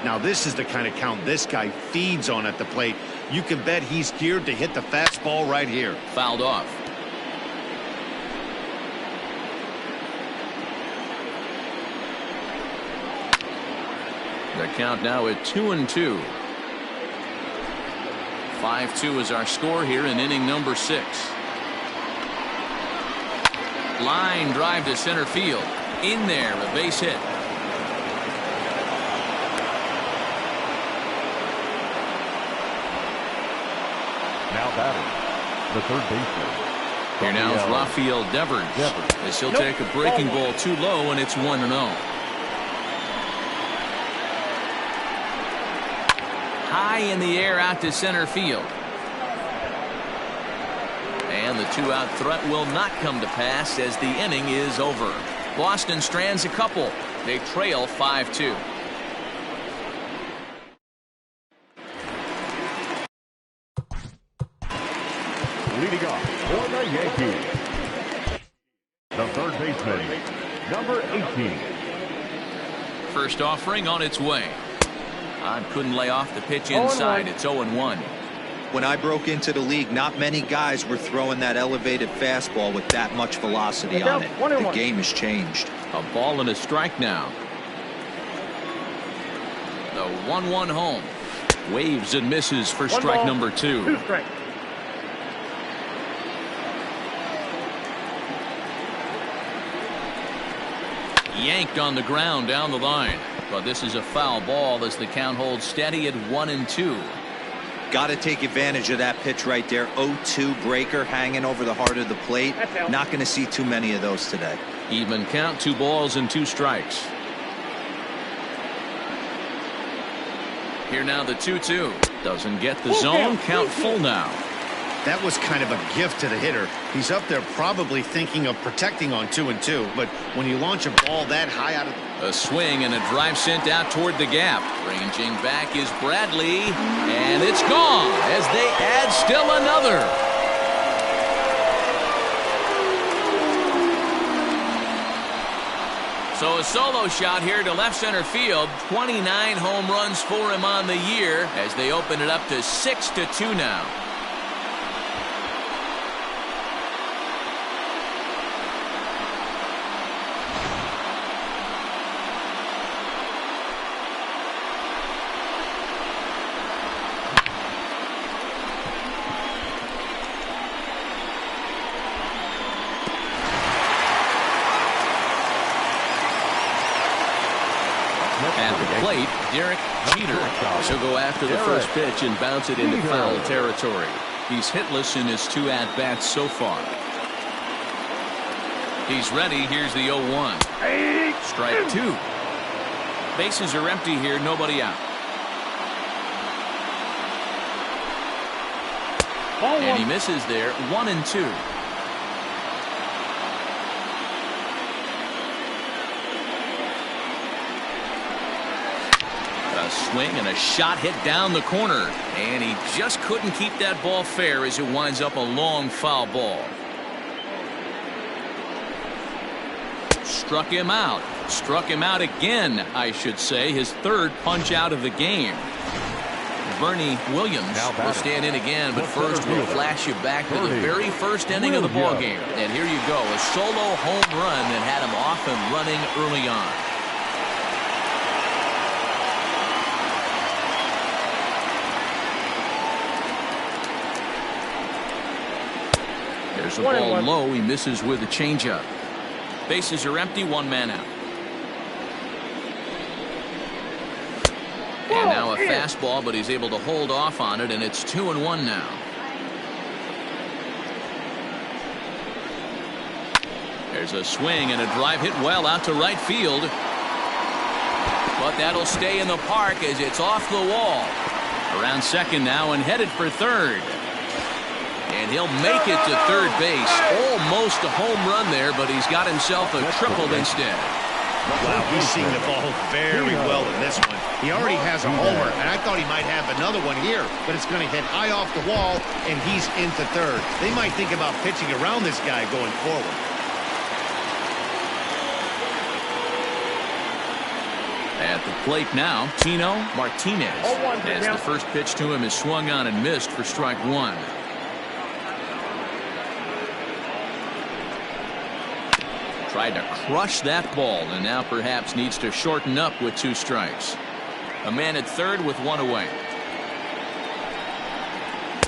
Now this is the kind of count this guy feeds on at the plate. You can bet he's geared to hit the fastball right here. Fouled off. The count now at 2-2. 5-2 is our score here in inning number 6. Line drive to center field. In there, a base hit. Now batting, the third baseman. Here now is Rafael Devers. As he'll take a breaking ball too low, and it's 1-0. High in the air out to center field. And the 2-out threat will not come to pass as the inning is over. Boston strands a couple. They trail 5-2. Leading off for the Yankees, the third baseman, number 18. First offering on its way. Couldn't lay off the pitch inside. It's 0-1. When I broke into the league, not many guys were throwing that elevated fastball with that much velocity on it. The game has changed. A ball and a strike now. The 1-1 home. Waves and misses for strike number 2. 2 strikes. Yanked on the ground down the line. But this is a foul ball as the count holds steady at 1-2. Got to take advantage of that pitch right there. 0-2 breaker hanging over the heart of the plate. Not going to see too many of those today. Even count, 2 balls and 2 strikes. Here now the 2-2. Doesn't get the zone. Count full now. That was kind of a gift to the hitter. He's up there probably thinking of protecting on 2-2, but when you launch a ball that high out of a swing and a drive sent out toward the gap. Ranging back is Bradley, and it's gone as they add still another. So a solo shot here to left center field. 29 home runs for him on the year as they open it up to 6-2 now. At the plate, Derek Jeter. She'll go after the first pitch and bounce it into foul territory. He's hitless in his 2 at-bats so far. He's ready. Here's the 0-1. Strike 2. Bases are empty here. Nobody out. And he misses there. 1-2. A swing and a shot hit down the corner, and he just couldn't keep that ball fair as it winds up a long foul ball. Struck him out again, I should say, his 3rd punch out of the game. Bernie Williams will stand in again, but first we'll flash you back to the very first inning of the ball game. And here you go, a solo home run that had him off and running early on. There's a ball low. He misses with a changeup. Bases are empty. 1 man out. And now a fastball, but he's able to hold off on it, and it's 2-1 now. There's a swing and a drive hit well out to right field. But that'll stay in the park as it's off the wall. Around second now and headed for third. And he'll make it to third base. Almost a home run there, but he's got himself a triple instead. Wow, he's seeing the ball very well in this one. He already has a homer, and I thought he might have another one here, but it's going to hit high off the wall, and he's into third. They might think about pitching around this guy going forward. At the plate now, Tino Martinez. As the first pitch to him is swung on and missed for strike 1. Tried to crush that ball and now perhaps needs to shorten up with 2 strikes. A man at third with 1 away.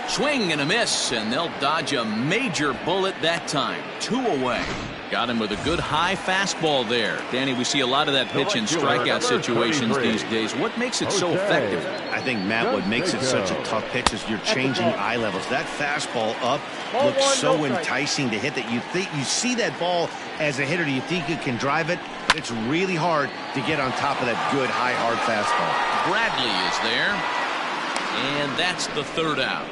Swing and a miss, and they'll dodge a major bullet that time. 2 away. Got him with a good high fastball there. Danny, we see a lot of that pitch in strikeout situations these days. What makes it so effective? I think, Matt, what makes it such a tough pitch is you're changing eye levels. That fastball up looks so enticing to hit that you think you see that ball as a hitter. You think you can drive it, but it's really hard to get on top of that good high hard fastball. Bradley is there, and that's the 3rd out.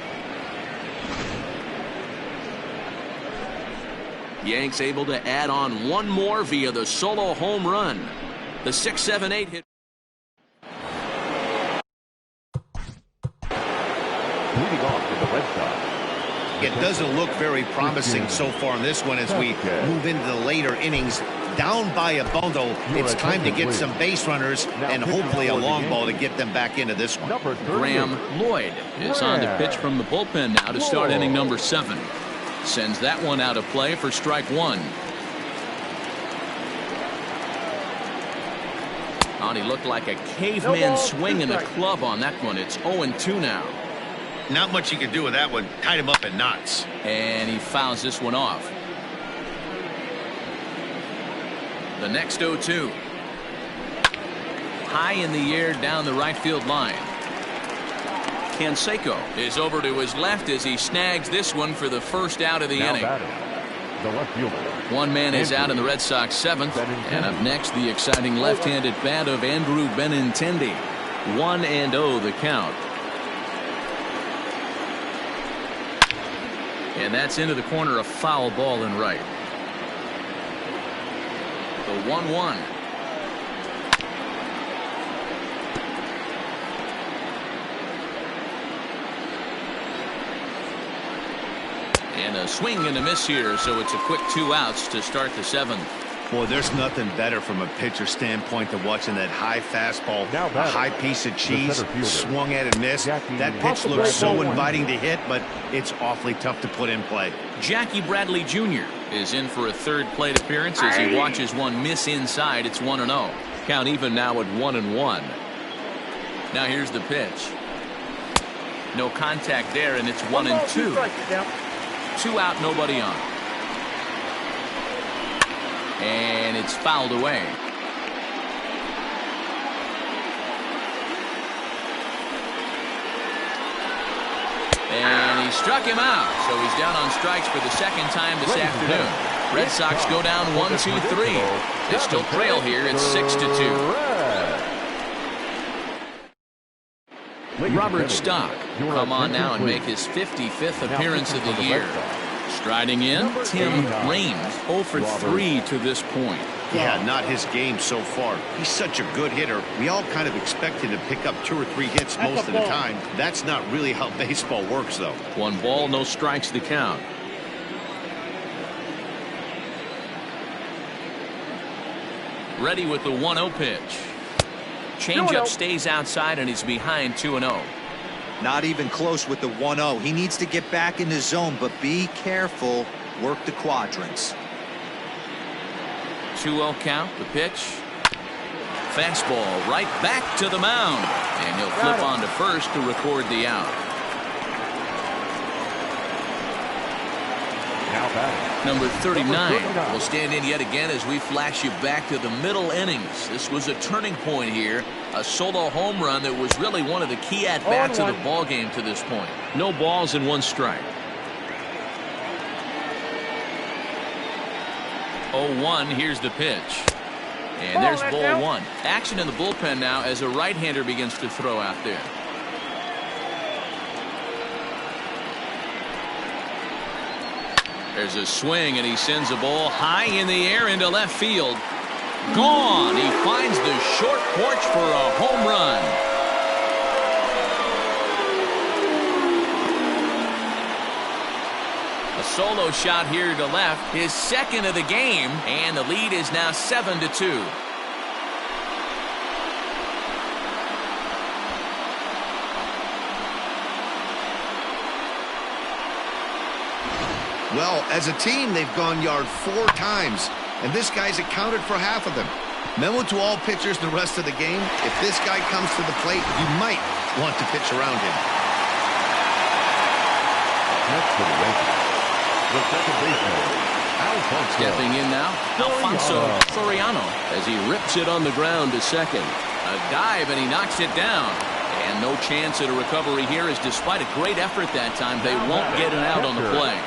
Yanks able to add on 1 more via the solo home run. The 6-7-8 hit. Leading off for the Red Sox. It doesn't look very promising so far in this one as we move into the later innings. Down by a bundle, it's time to get some base runners and hopefully a long ball to get them back into this one. Graham Lloyd is on the pitch from the bullpen now to start inning number 7. Sends that one out of play for strike 1. Oh, he looked like a caveman swinging a club on that one. It's 0-2 now. Not much you can do with that one. Tied him up in knots. And he fouls this one off. The next 0-2. High in the air down the right field line. Canseco is over to his left as he snags this one for the first out of the inning. The left fielder. 1 man is out in the Red Sox 7th. And up next, the exciting left-handed bat of Andrew Benintendi. 1-0 the count. And that's into the corner, a foul ball in right. The 1-1. And a swing and a miss here, so it's a quick 2 outs to start the 7th. Boy, there's nothing better from a pitcher standpoint than watching that high fastball, Now a high piece of cheese, swung at and missed. That pitch looks so inviting to hit, but it's awfully tough to put in play. Jackie Bradley Jr. is in for a third plate appearance as he watches one miss inside. It's 1-0. Count even now at 1-1. Now here's the pitch. No contact there, and it's 1-2. 2 out, nobody on. And it's fouled away. And he struck him out. So he's down on strikes for the second time this afternoon. Red Sox go down 1-2-3. They still trail here. It's 6-2. Robert Stock come on now and make his 55th appearance of the year. Striding in, Tim Raines, 0 for 3 to this point. Yeah, not his game so far. He's such a good hitter. We all kind of expect him to pick up 2 or 3 hits most of the time. That's not really how baseball works, though. 1 ball, no strikes to count. Ready with the 1-0 pitch. Changeup stays outside, and he's behind 2-0. Not even close with the 1-0. He needs to get back in the zone, but be careful. Work the quadrants. 2-0 count, the pitch. Fastball right back to the mound. And he'll flip on to first to record the out. Number 39 will stand in yet again as we flash you back to the middle innings. This was a turning point here. A solo home run that was really one of the key at-bats of the ball game to this point. No balls and 1 strike. 0-1, here's the pitch. And there's ball 1. Action in the bullpen now as a right-hander begins to throw out there. There's a swing, and he sends a ball high in the air into left field. Gone. He finds the short porch for a home run. A solo shot here to left, his second of the game, and the lead is now 7-2. Well, as a team, they've gone yard 4 times, and this guy's accounted for half of them. Memo to all pitchers the rest of the game: if this guy comes to the plate, you might want to pitch around him. Next for the Yankees, the second baseman, Alfonso. Stepping in now, Alfonso Soriano, as he rips it on the ground to second. A dive, and he knocks it down. And no chance at a recovery here, as despite a great effort that time, they won't get it out on the play.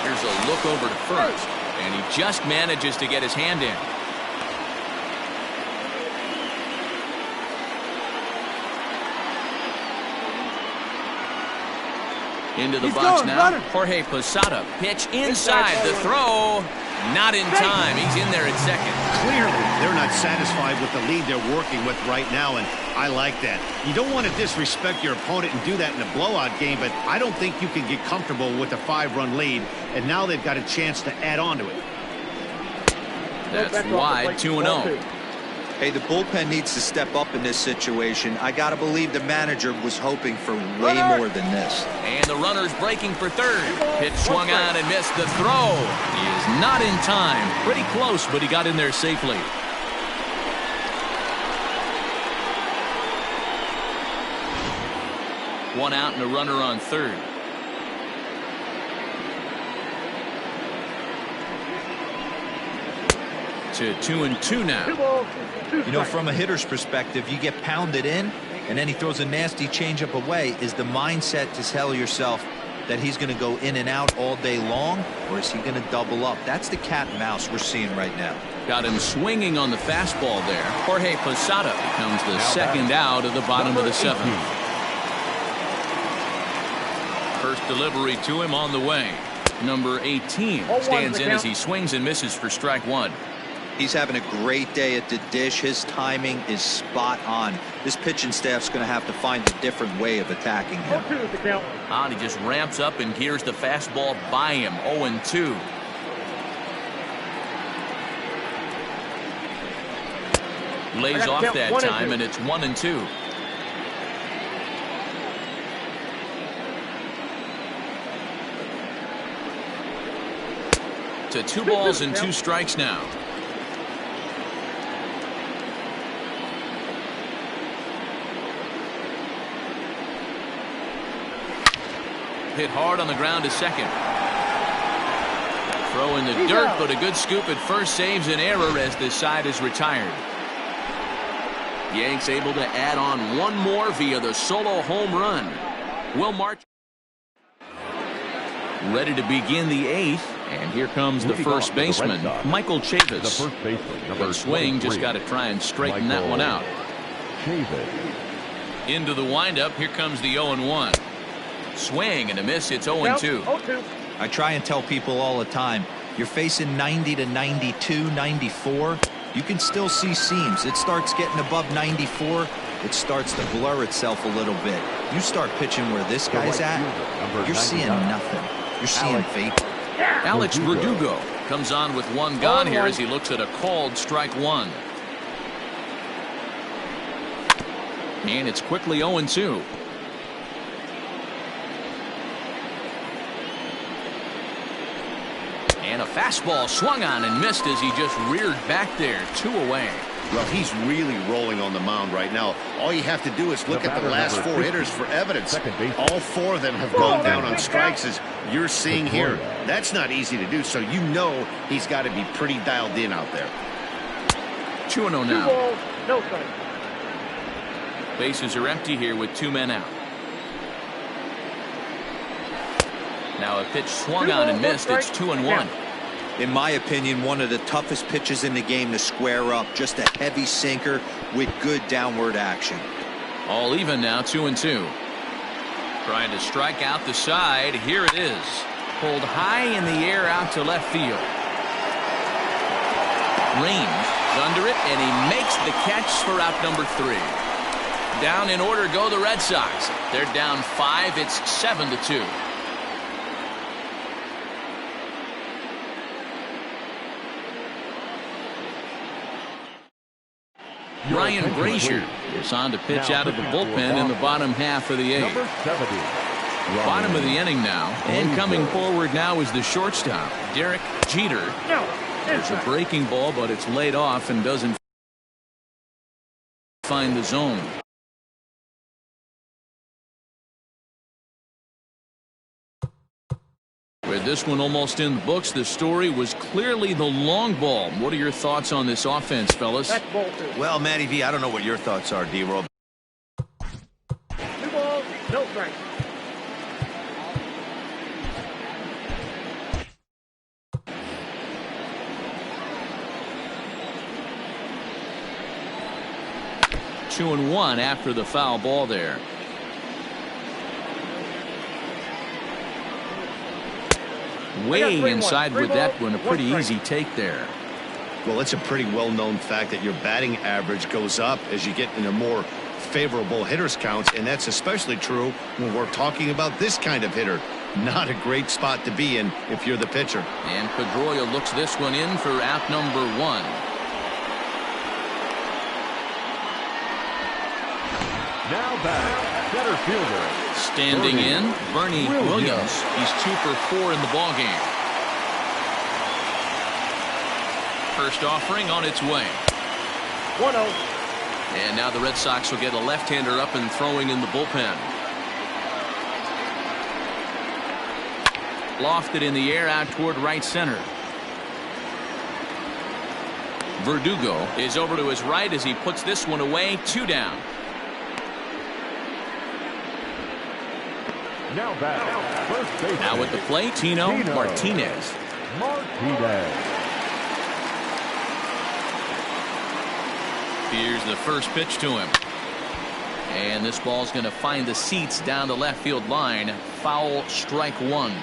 Here's a look over to first, and he just manages to get his hand in. Into the box now. Jorge Posada. Pitch inside. The throw. Not in time. He's in there at second. Clearly, they're not satisfied with the lead they're working with right now, and I like that. You don't want to disrespect your opponent and do that in a blowout game, but I don't think you can get comfortable with a 5-run lead, and now they've got a chance to add on to it. That's wide, 2-0. Hey, the bullpen needs to step up in this situation. I got to believe the manager was hoping for way more than this. And the runner's breaking for third. Pitch swung on and missed the throw. He is not in time. Pretty close, but he got in there safely. One out and a runner on third. To 2-2 now. You know, from a hitter's perspective, you get pounded in, and then he throws a nasty changeup away. Is the mindset to tell yourself that he's going to go in and out all day long, or is he going to double up? That's the cat and mouse we're seeing right now. Got him swinging on the fastball there. Jorge Posada becomes the second out of the bottom of the 7th. First delivery to him on the way. Number 18 stands in as he swings and misses for strike 1. He's having a great day at the dish. His timing is spot on. This pitching staff's going to have to find a different way of attacking him. 0-2 is the count. And he just ramps up and gears the fastball by him. 0-2. Lays off that time, and it's 1-2. To 2 balls and 2 strikes now. Hit hard on the ground to second. Throw in the dirt, but a good scoop at first saves an error as this side is retired. Yanks able to add on 1 more via the solo home run. Will March ready to begin the 8th, and here comes the first baseman, Michael Chavis. The first baseman, number Big swing, just got to try and straighten that one out. Chavis. Into the windup, here comes the 0-1. Swing and a miss, it's 0-2. 0-2. I try and tell people all the time, you're facing 90 to 92, 94. You can still see seams. It starts getting above 94. It starts to blur itself a little bit. You start pitching where this guy's at, you're seeing nothing. You're seeing vapor. Alex Verdugo comes on with 1 gone here as he looks at a called strike 1. And it's quickly 0-2. And a fastball swung on and missed as he just reared back there. 2 away. Well, he's really rolling on the mound right now. All you have to do is look at the last 4 hitters for evidence. All 4 of them have gone down on strikes, as you're seeing here. That's not easy to do, so you know he's got to be pretty dialed in out there. 2-0 2 now. balls, no strikes. Bases are empty here with 2 men out. Now a pitch swung on and missed. It's 2-1. In my opinion, one of the toughest pitches in the game to square up. Just a heavy sinker with good downward action. All even now, 2-2. Trying to strike out the side. Here it is. Pulled high in the air out to left field. Range under it, and he makes the catch for out number 3. Down in order go the Red Sox. They're down 5. It's 7-2. Ryan Brazier is on to pitch out of the bullpen in the bottom half of the 8th. Bottom of the inning now, and coming forward now is the shortstop, Derek Jeter. There's a breaking ball, but it's laid off and doesn't find the zone. With this one almost in the books, the story was clearly the long ball. What are your thoughts on this offense, fellas? That's ball 2. Well, Matty V, I don't know what your thoughts are, D-Roll. 2 balls, no strikes. Two and 1 after the foul ball there. Way inside with that one. A pretty easy take there. Well, it's a pretty well-known fact that your batting average goes up as you get into more favorable hitters counts, and that's especially true when we're talking about this kind of hitter. Not a great spot to be in if you're the pitcher. And Pedroia looks this one in for out number 1. Now back, center fielder. Standing in, Bernie Williams. He's 2 for 4 in the ballgame. First offering on its way. 1-0. And now the Red Sox will get a left-hander up and throwing in the bullpen. Lofted in the air out toward right center. Verdugo is over to his right as he puts this one away. 2 down. Now back, first baseman. Now at the plate, Tino Martinez. Here's the first pitch to him. And this ball's going to find the seats down the left field line. Foul, strike 1.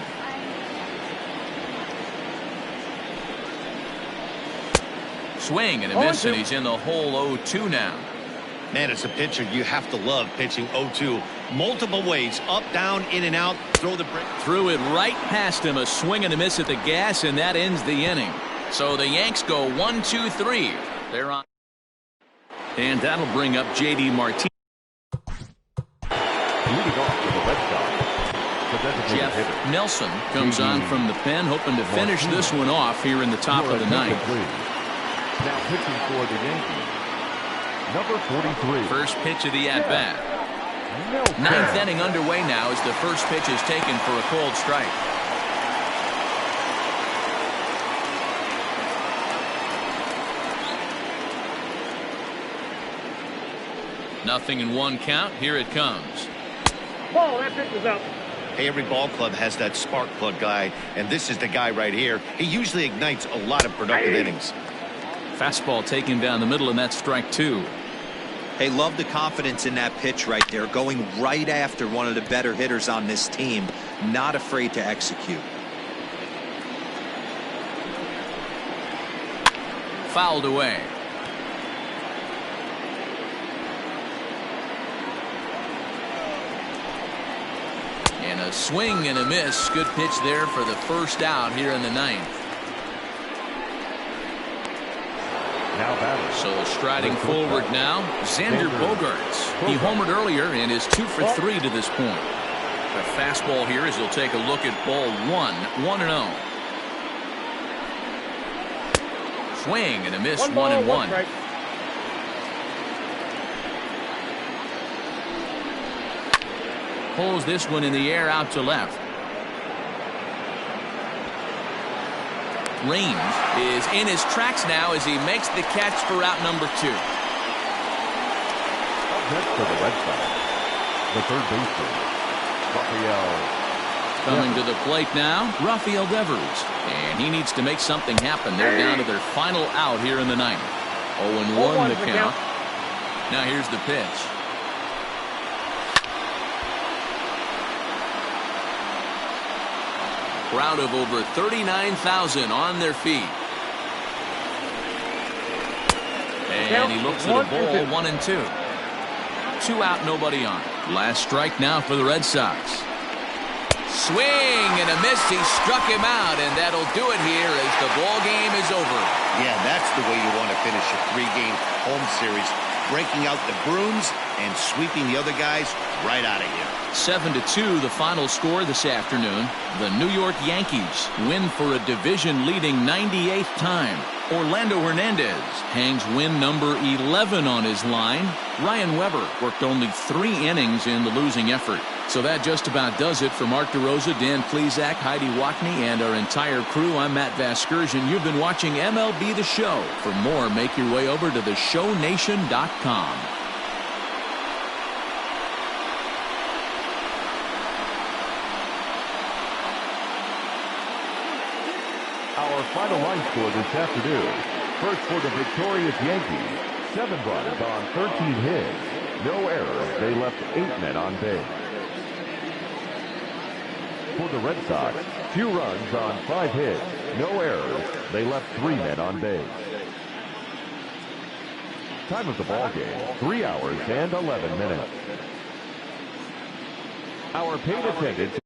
Swing and a miss, and he's in the hole 0-2 now. Man, as a pitcher, you have to love pitching 0-2. Multiple ways, up, down, in and out. Throw the break. Threw it right past him. A swing and a miss at the gas, and that ends the inning. So the Yanks go 1-2-3. They're on. And that'll bring up J.D. Martinez. Leading off to the Red Sox, the designated Jeff hitter, Nelson comes on from the pen, hoping to finish this one off here in the top of the ninth. Now pitching for the Yankees, number 43. First pitch of the at-bat. Ninth inning underway now as the first pitch is taken for a cold strike. Nothing in one count. Here it comes. Ball, that pitch is up. Hey, every ball club has that spark plug guy, and this is the guy right here. He usually ignites a lot of productive innings. Fastball taken down the middle, and that's strike 2. Hey, love the confidence in that pitch right there, going right after one of the better hitters on this team, not afraid to execute. Fouled away. And a swing and a miss. Good pitch there for the first out here in the ninth. Now batter. So striding forward now, Xander Bogaerts. He homered earlier and is 2 for 3 to this point. The fastball here as he'll take a look at ball 1-0. Swing and a miss, 1-1. Pulls this one in the air out to left. Range is in his tracks now as he makes the catch for out number 2. Next for the Red Sox, the third baseman, Rafael. Coming to the plate now, Rafael Devers. And he needs to make something happen. They're down to their final out here in the ninth. 0-1 the count. Now here's the pitch. Crowd of over 39,000 on their feet. And he looks at a ball, 1-2. 2 out, nobody on. Last strike now for the Red Sox. Swing and a miss. He struck him out, and that'll do it here as the ball game is over. Yeah, that's the way you want to finish a 3-game home series. Breaking out the brooms and sweeping the other guys right out of here. 7-2 the final score this afternoon. The New York Yankees win for a division-leading 98th time. Orlando Hernandez hangs win number 11 on his line. Ryan Weber worked only 3 innings in the losing effort. So that just about does it for Mark DeRosa, Dan Plesac, Heidi Watney, and our entire crew. I'm Matt Vasgersian. You've been watching MLB The Show. For more, make your way over to theshownation.com. Our final line score this afternoon. First for the victorious Yankees, 7 runs on 13 hits. No errors. They left 8 men on base. For the Red Sox, 2 runs on 5 hits. No errors. They left 3 men on base. Time of the ball game, 3 hours and 11 minutes. Our paid attendance